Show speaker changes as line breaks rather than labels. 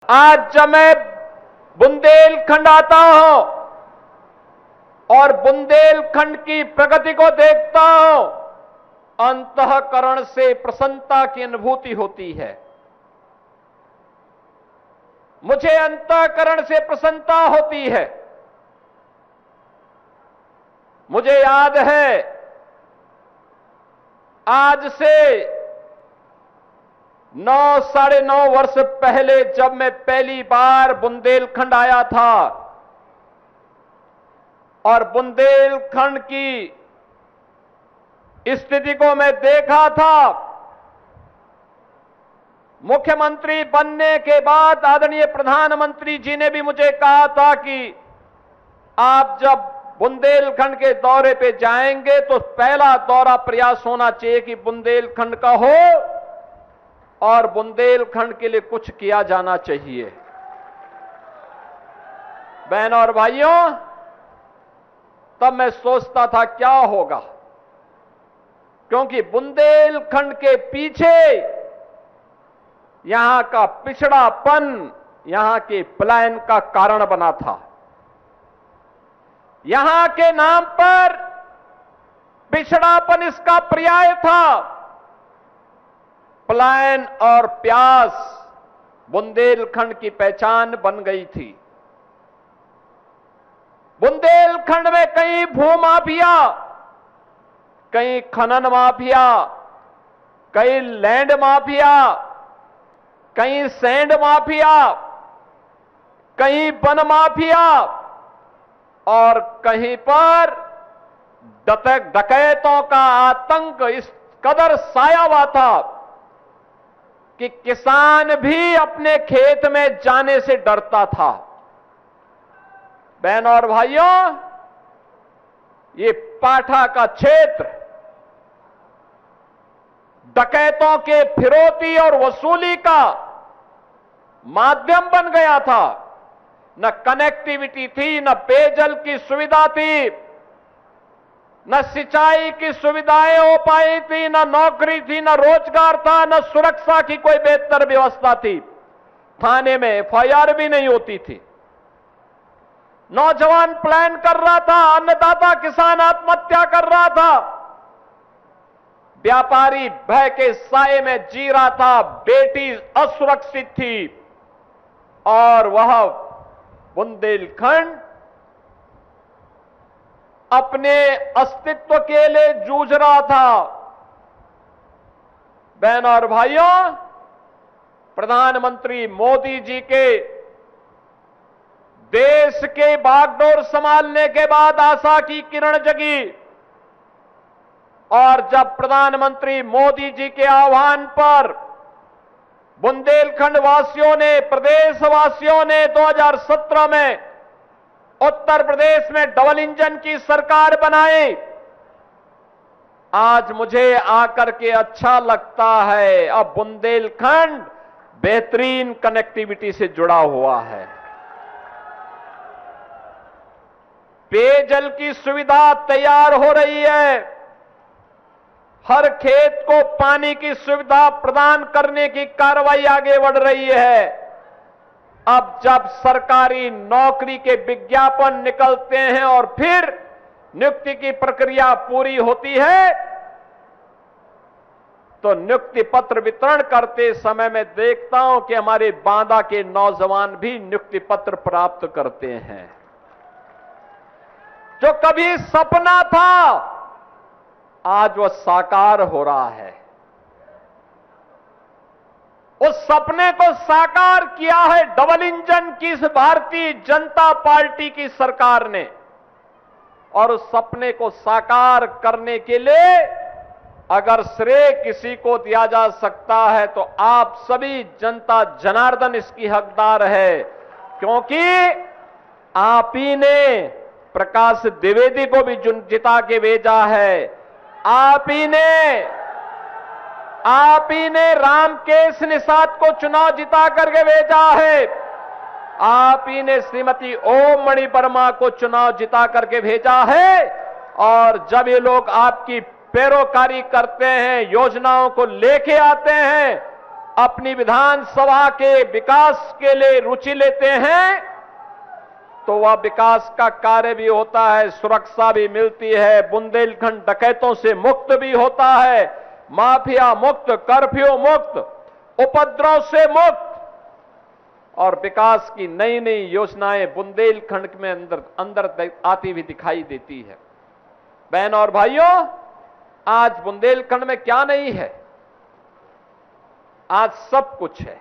आज जब मैं बुंदेलखंड आता हूं और बुंदेलखंड की प्रगति को देखता हूं, अंतःकरण से प्रसन्नता की अनुभूति होती है। मुझे अंतःकरण से प्रसन्नता होती है। मुझे याद है, आज से 9-9.5 वर्ष पहले जब मैं पहली बार बुंदेलखंड आया था और बुंदेलखंड की स्थिति को मैं देखा था। मुख्यमंत्री बनने के बाद आदरणीय प्रधानमंत्री जी ने भी मुझे कहा था कि आप जब बुंदेलखंड के दौरे पे जाएंगे तो पहला दौरा प्रयास होना चाहिए कि बुंदेलखंड का हो और बुंदेलखंड के लिए कुछ किया जाना चाहिए। बहनों और भाइयों, तब मैं सोचता था क्या होगा, क्योंकि बुंदेलखंड के पीछे यहां का पिछड़ापन यहां के पलायन का कारण बना था। यहां के नाम पर पिछड़ापन इसका पर्याय था। पलायन और प्यास बुंदेलखंड की पहचान बन गई थी। बुंदेलखंड में कहीं भूमाफिया, कहीं खनन माफिया, कहीं लैंड माफिया, कहीं सैंड माफिया, कहीं वन माफिया और कहीं पर डकैतों का आतंक इस कदर साया हुआ था कि किसान भी अपने खेत में जाने से डरता था। बहनों और भाइयों, ये पाठा का क्षेत्र डकैतों के फिरौती और वसूली का माध्यम बन गया था। न कनेक्टिविटी थी, न पेयजल की सुविधा थी, न सिंचाई की सुविधाएं हो पाई थी, न नौकरी थी, न रोजगार था, न सुरक्षा की कोई बेहतर व्यवस्था थी। थाने में एफआईआर भी नहीं होती थी। नौजवान प्लान कर रहा था, अन्नदाता किसान आत्महत्या कर रहा था, व्यापारी भय के साए में जी रहा था, बेटी असुरक्षित थी और वह बुंदेलखंड अपने अस्तित्व के लिए जूझ रहा था। बहनों और भाइयों, प्रधानमंत्री मोदी जी के देश के बागडोर संभालने के बाद आशा की किरण जगी और जब प्रधानमंत्री मोदी जी के आह्वान पर बुंदेलखंड वासियों ने, प्रदेश वासियों ने 2017 में उत्तर प्रदेश में डबल इंजन की सरकार बनाई, आज मुझे आकर के अच्छा लगता है। अब बुंदेलखंड बेहतरीन कनेक्टिविटी से जुड़ा हुआ है। पेयजल की सुविधा तैयार हो रही है। हर खेत को पानी की सुविधा प्रदान करने की कार्रवाई आगे बढ़ रही है। अब जब सरकारी नौकरी के विज्ञापन निकलते हैं और फिर नियुक्ति की प्रक्रिया पूरी होती है तो नियुक्ति पत्र वितरण करते समय मैं देखता हूं कि हमारे बांदा के नौजवान भी नियुक्ति पत्र प्राप्त करते हैं। जो कभी सपना था आज वह साकार हो रहा है। उस सपने को साकार किया है डबल इंजन की इस भारतीय जनता पार्टी की सरकार ने और उस सपने को साकार करने के लिए अगर श्रेय किसी को दिया जा सकता है तो आप सभी जनता जनार्दन इसकी हकदार है, क्योंकि आप ही ने प्रकाश द्विवेदी को भी जिता के भेजा है। आप ही ने रामकेश निषाद को चुनाव जिता करके भेजा है। आप ही ने श्रीमती ओम मणि वर्मा को चुनाव जिता करके भेजा है। और जब ये लोग आपकी पैरोकारी करते हैं, योजनाओं को लेके आते हैं, अपनी विधानसभा के विकास के लिए रुचि लेते हैं तो वह विकास का कार्य भी होता है, सुरक्षा भी मिलती है, बुंदेलखंड डकैतों से मुक्त भी होता है, माफिया मुक्त, कर्फ्यू मुक्त, उपद्रव से मुक्त, और विकास की नई नई योजनाएं बुंदेलखंड में अंदर आती हुई दिखाई देती है। बहन और भाइयों, आज बुंदेलखंड में क्या नहीं है? आज सब कुछ है।